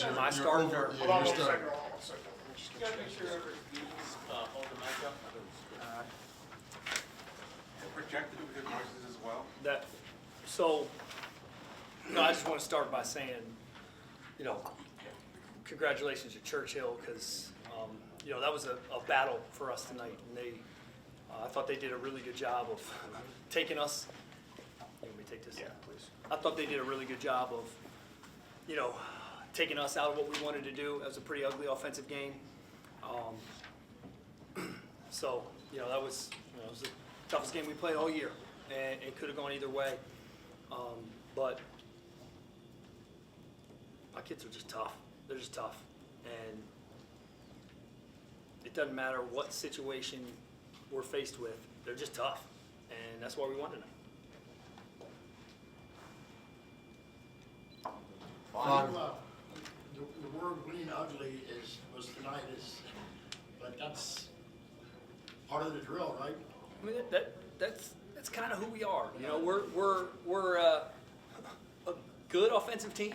Am I starting or? Hold on one second. You gotta make sure whoever's leading, hold the mic up. Projected with good noises as well. I just want to start by saying, congratulations to Churchill, because, that was a battle for us tonight. And I thought they did a really good job of taking us. Let me take this. Yeah, please. I thought they did a really good job of, taking us out of what we wanted to do. It was a pretty ugly offensive game. That was, it was the toughest game we played all year, and it could have gone either way. But my kids are just tough. They're just tough, and it doesn't matter what situation we're faced with. They're just tough, and that's why we won tonight. Fani, the word winning ugly was tonight, but that's part of the drill, right? I mean, that's kind of who we are. We're a good offensive team.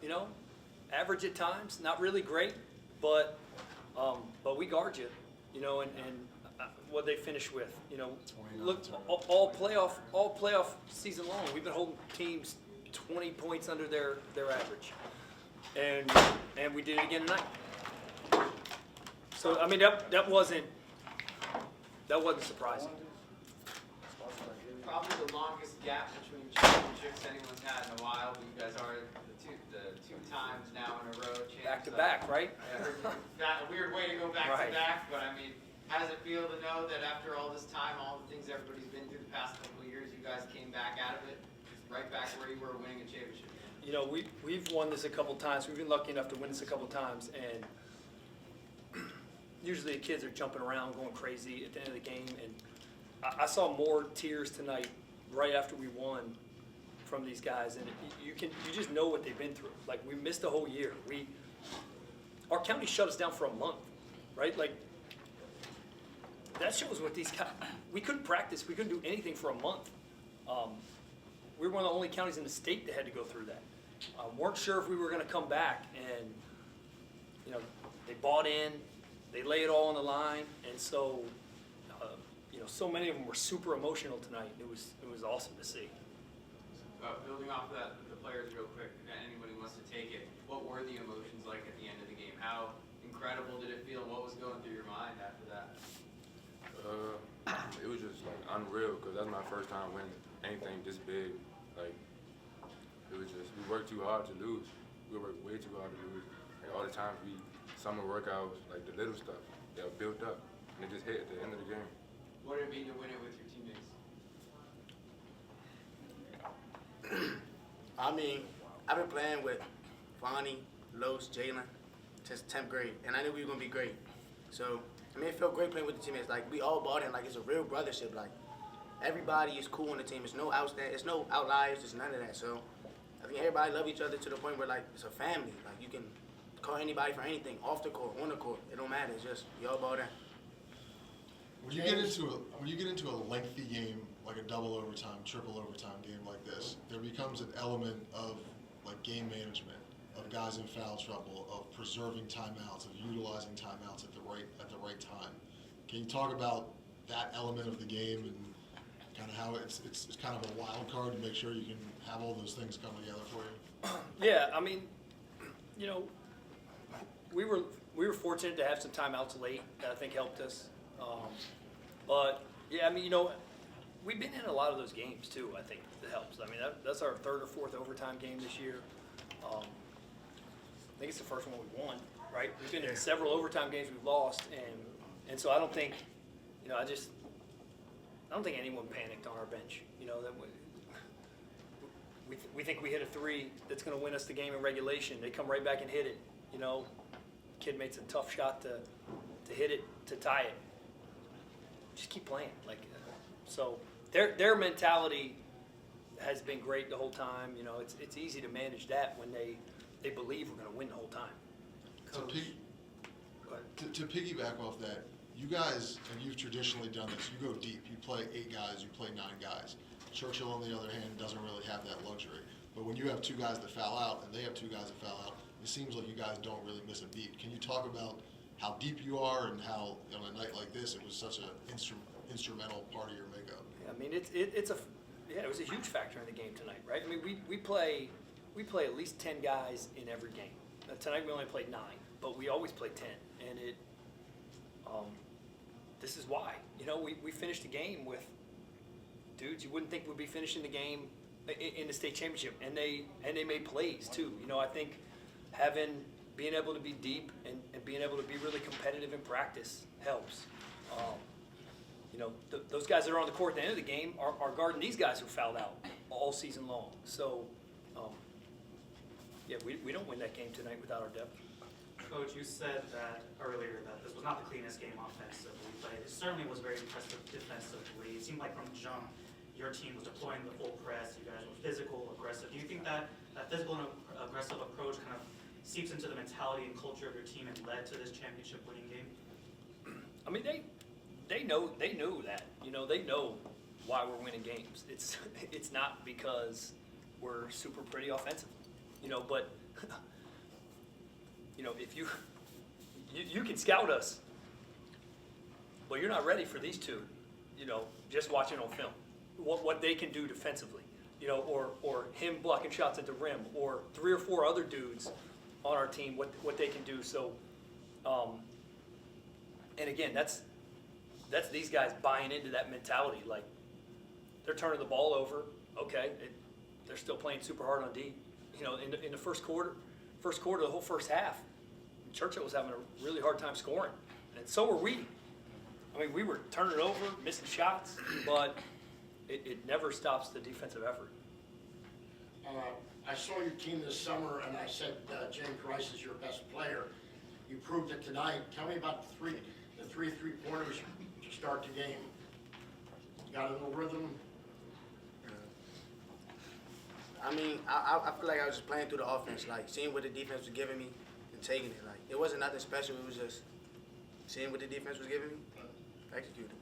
Yeah. Average at times, not really great, but we guard you. And what they finish with. Look, all playoff season long, we've been holding teams 20 points under their average, and we did it again tonight. So I mean that wasn't surprising. Probably the longest gap between championships anyone's had in a while, but you guys are the two times now in a row champs. Back to back, right? A weird way to go back Right. to back, but I mean, how does it feel to know that after all this time, all the things everybody's been through the past couple of years, you guys came back out of it, right back where you were winning a championship? We've won this a couple times. We've been lucky enough to win this a couple times, and usually the kids are jumping around, going crazy at the end of the game. And I saw more tears tonight, right after we won, from these guys. And you just know what they've been through. Like, we missed a whole year. Our county shut us down for a month, right? Like, that shows what these guys. We couldn't practice. We couldn't do anything for a month. We were one of the only counties in the state that had to go through that. Weren't sure if we were going to come back, and they bought in, they lay it all on the line, and so so many of them were super emotional tonight. It was awesome to see. Building off of that, the players real quick, anybody wants to take it, what were the emotions like at the end of the game? How incredible did it feel? What was going through your mind after that? It was just like unreal, because that's my first time winning anything this big. Like, it was just, we worked too hard to lose. We worked way too hard to lose. And all the times summer workouts, like the little stuff, they were built up, and it just hit at the end of the game. What did it mean to win it with your teammates? I mean, I've been playing with Fani, Los, Jaylin since 10th grade, and I knew we were going to be great. So, I mean, it felt great playing with the teammates. Like, we all bought in, like, it's a real brothership. Like, everybody is cool on the team. There's no outliers, there's none of that. So, I think everybody love each other to the point where, like, it's a family. Like, you can call anybody for anything, off the court, on the court. It don't matter. It's just, we all bought in. When you get into a lengthy game, like a double overtime, triple overtime game like this, there becomes an element of like game management, of guys in foul trouble, of preserving timeouts, of utilizing timeouts at the right time. Can you talk about that element of the game and kind of how it's kind of a wild card to make sure you can have all those things come together for you? Yeah, I mean, we were fortunate to have some timeouts late that I think helped us. But yeah, I mean, we've been in a lot of those games too. I think that helps. I mean, that's our third or fourth overtime game this year. I think it's the first one we won, right? We've been in several overtime games we've lost, and so I don't think, I don't think anyone panicked on our bench. That we think we hit a three that's going to win us the game in regulation. They come right back and hit it. Kid made some tough shot to hit it to tie it. Just keep playing. So their mentality has been great the whole time. It's easy to manage that when they believe we're going to win the whole time. To piggyback off that, you guys, and you've traditionally done this, you go deep. You play 8 guys, you play 9 guys. Churchill, on the other hand, doesn't really have that luxury. But when you have 2 guys that foul out and they have 2 guys that foul out, it seems like you guys don't really miss a beat. Can you talk about how deep you are and how on a night like this it was such an instrumental part of your makeup? I mean, it was a huge factor in the game tonight, right? I mean, we play at least 10 guys in every game. Tonight we only played 9, but we always play 10, and this is why. You know, we finished the game with dudes you wouldn't think would be finishing the game in the state championship, and they made plays too. You know, I think being able to be deep and being able to be really competitive in practice helps. You know, those guys that are on the court at the end of the game are guarding these guys who fouled out all season long. So, yeah, we don't win that game tonight without our depth. Coach, you said that earlier that this was not the cleanest game offensively, but it certainly was very impressive defensively. It seemed like from jump, your team was deploying the full press. You guys were physical, aggressive. Do you think that physical and aggressive approach kind of seeps into the mentality and culture of your team and led to this championship-winning game? I mean, they knew that. You know, they know why we're winning games. It's not because we're super pretty offensively. You know, but you know, if you can scout us, but you're not ready for these two. You know, just watching on film, what they can do defensively. You know, or him blocking shots at the rim, or 3 or 4 other dudes on our team, what they can do. So, and again, that's these guys buying into that mentality. Like, they're turning the ball over. Okay, they're still playing super hard on D. You know, in the first quarter, the whole first half, Churchill was having a really hard time scoring, and so were we. I mean, we were turning it over, missing shots, but it never stops the defensive effort. I saw your team this summer, and I said James Rice is your best player. You proved it tonight. Tell me about the three three-pointers to start the game. You got a little rhythm? I mean, I feel like I was just playing through the offense, like seeing what the defense was giving me and taking it. Like, it wasn't nothing special. It was just seeing what the defense was giving me, executing.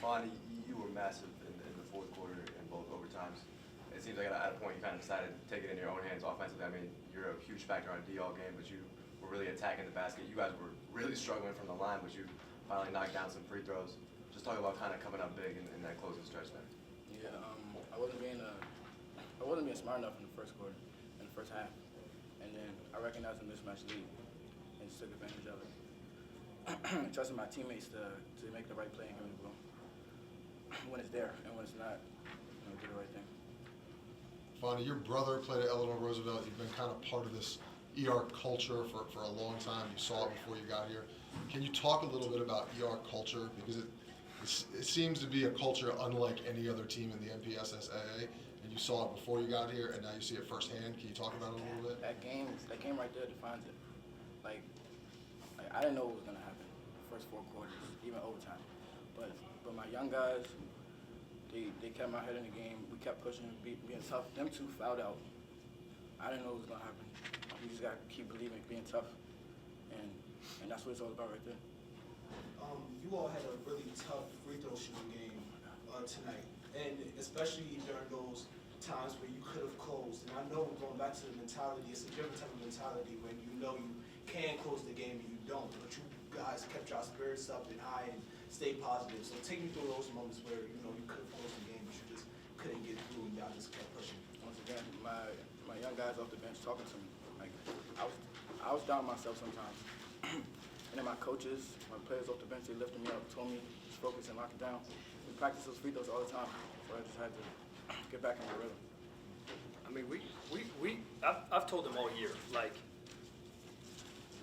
Fani, you were massive in the fourth quarter and both overtimes. It seems like at a point you kind of decided to take it in your own hands offensively. I mean, you're a huge factor on D all game, but you were really attacking the basket. You guys were really struggling from the line, but you finally knocked down some free throws. Just talk about kind of coming up big in that closing stretch there. Yeah, I wasn't being smart enough in the first quarter, in the first half, and then I recognized the mismatch lead and just took advantage of it. Trusting my teammates to make the right play and give me the ball when it's there, and when it's not, do the right thing. Fani, your brother played at Eleanor Roosevelt. You've been kind of part of this ER culture for a long time. You saw it before you got here. Can you talk a little bit about ER culture? Because it seems to be a culture unlike any other team in the MPSSAA. And you saw it before you got here, and now you see it firsthand. Can you talk about it a little bit? That game right there defines it. Like I didn't know what was gonna happen the first 4 quarters, even overtime. But my young guys, they kept my head in the game. We kept pushing, being tough. Them 2 fouled out. I didn't know what was gonna happen. You just gotta keep believing, being tough, and that's what it's all about right there. You all had a really tough free throw shooting game tonight, and especially during those times where you could have closed. And I know, going back to the mentality, it's a different type of mentality when you know you can close the game and you don't. But you guys kept your spirits up and high and stayed positive. So take me through those moments where you could have closed the game, but you just couldn't get through, and y'all just kept pushing. Once again, my young guys off the bench talking to me. Like, I was down myself sometimes. And then my coaches, my players off the bench, they lifted me up, told me to focus and lock it down. We practice those free throws all the time, so I just had to get back in the rhythm. I mean, I've told them all year, like,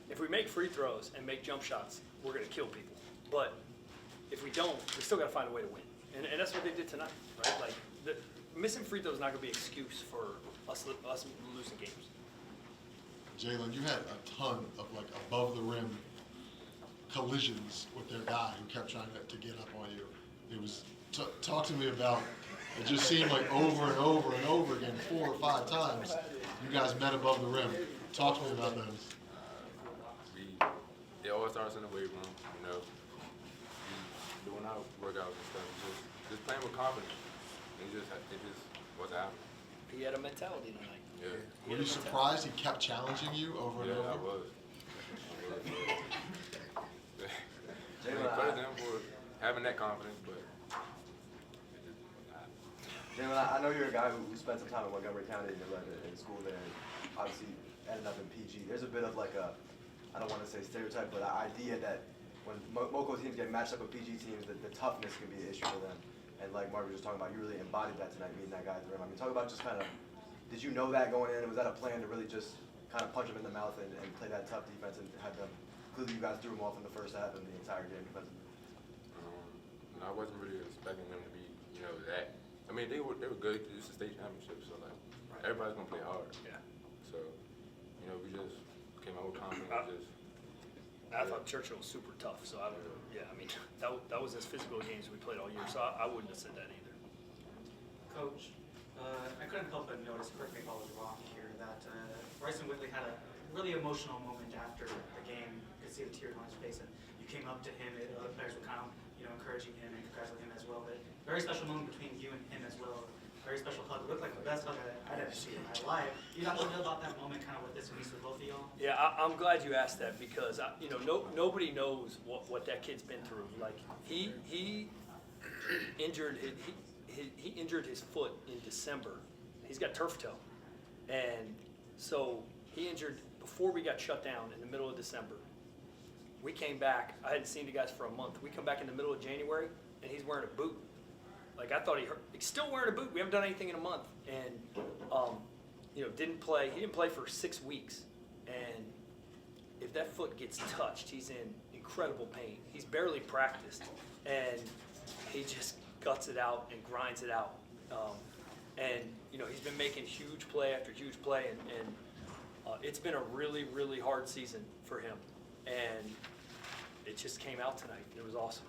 if we make free throws and make jump shots, we're going to kill people. But if we don't, we still got to find a way to win. And that's what they did tonight, right? Like, missing free throws is not going to be an excuse for us losing games. Jaylin, you had a ton of like above the rim collisions with their guy who kept trying to get up on you. It was talk to me about. It just seemed like over and over and over again, 4 or 5 times, you guys met above the rim. Talk to me about those. It always starts in the weight room, doing our workouts and stuff, just playing with confidence. It just wasn't happening. He had a mentality tonight. Yeah. Were you surprised he kept challenging you over and Yeah, I over? was. I mean, Jaylin, credit them for having that confidence, but Jaylin, I know you're a guy who spent some time in Montgomery County and you led in school there, and obviously ended up in PG. There's a bit of like a, I don't want to say stereotype, but an idea that when Moco teams get matched up with PG teams, that the toughness can be an issue for them. And like Mark was just talking about, you really embodied that tonight, meeting that guy at the rim. I mean, talk about just kind of, did you know that going in? Was that a plan to really just kind of punch him in the mouth and play that tough defense and have them, clearly you guys threw him off in the first half and the entire game defensively? no, I wasn't really expecting them to be, that. I mean, they were good. It's a state championship, so like everybody's gonna play hard. Yeah. So, we just came out with confidence. I thought Churchill was super tough, so I don't know. Yeah, I mean, that was as physical a game as we played all year, so I wouldn't have said that either. Coach, I couldn't help but notice, correct me if I was wrong here, that Bryson Whitley had a really emotional moment after the game. You could see the tears on his face, and you came up to him, and other players were kind of, encouraging him and congratulating him as well. But very special moment between you and him as well. Very special hug. It looked like the best hug I'd ever seen in my life. You got a little bit about that moment, kind of what this means for both of y'all? Yeah, I'm glad you asked that because nobody knows what that kid's been through. Like he injured he injured his foot in December. He's got turf toe, and so he injured before we got shut down in the middle of December. We came back. I hadn't seen the guys for a month. We come back in the middle of January, and he's wearing a boot. Like I thought he hurt. He's still wearing a boot. We haven't done anything in a month, and didn't play. He didn't play for 6 weeks, and if that foot gets touched, he's in incredible pain. He's barely practiced, and he just guts it out and grinds it out. He's been making huge play after huge play, and it's been a really, really hard season for him, and it just came out tonight. It was awesome.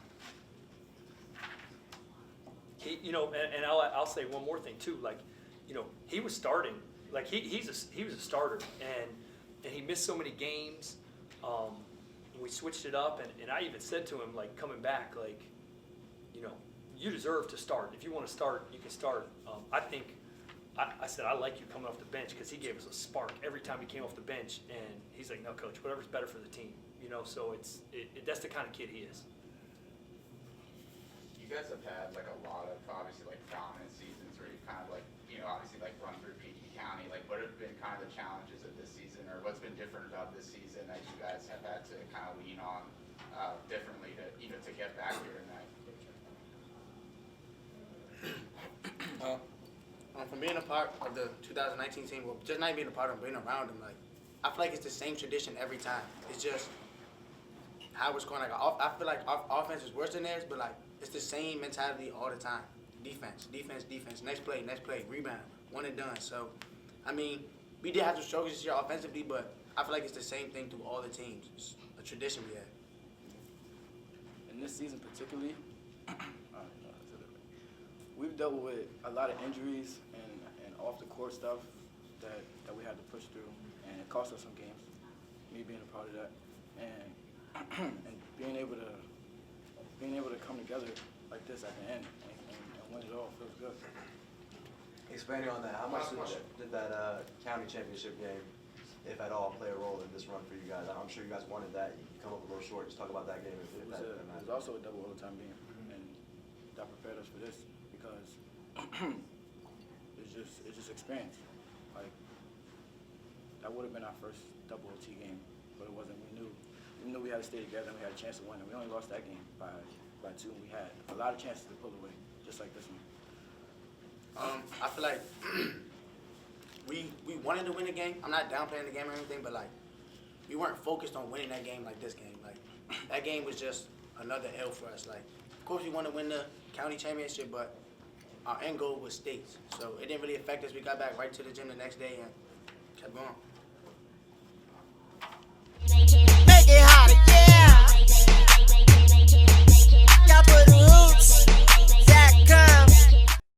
He, and I'll say one more thing too. Like, he was starting. Like he was a starter, and he missed so many games. We switched it up, and I even said to him, like, coming back, like, you deserve to start. If you want to start, you can start. I said, I like you coming off the bench because he gave us a spark every time he came off the bench, and he's like, no, coach, whatever's better for the team. So that's the kind of kid he is. You guys have had like a lot of obviously like dominant seasons where you've kind of like, obviously like run through PG County. Like what have been kind of the challenges of this season, or what's been different about this season that you guys have had to kind of lean on differently to, to get back here tonight? From being a part of the 2019 team, well, just not being a part of them, being around them, like, I feel like it's the same tradition every time. It's just how it's going. Like, I feel like our offense is worse than theirs, but like it's the same mentality all the time. Defense, defense, defense. Next play, rebound, one and done. So, I mean, we did have some struggles this year offensively, but I feel like it's the same thing through all the teams. It's a tradition we have. In this season particularly, we've dealt with a lot of injuries and off the court stuff that we had to push through, and it cost us some games. Me being a part of that, and being able to come together like this at the end and win it all feels good. Expanding on that, how much did that county championship game, if at all, play a role in this run for you guys? I'm sure you guys wanted that. You come up a little short. Just talk about that game. It was also a double overtime game, and that prepared us for this because it's just experience. Like that would have been our first double OT game, but it wasn't. We knew we had to stay together and we had a chance to win, and we only lost that game by 2, and we had a lot of chances to pull away, just like this one. I feel like we wanted to win the game. I'm not downplaying the game or anything, but like we weren't focused on winning that game like this game. Like that game was just another L for us. Like of course we want to win the county championship, but our end goal was states, so it didn't really affect us. We got back right to the gym the next day and kept going.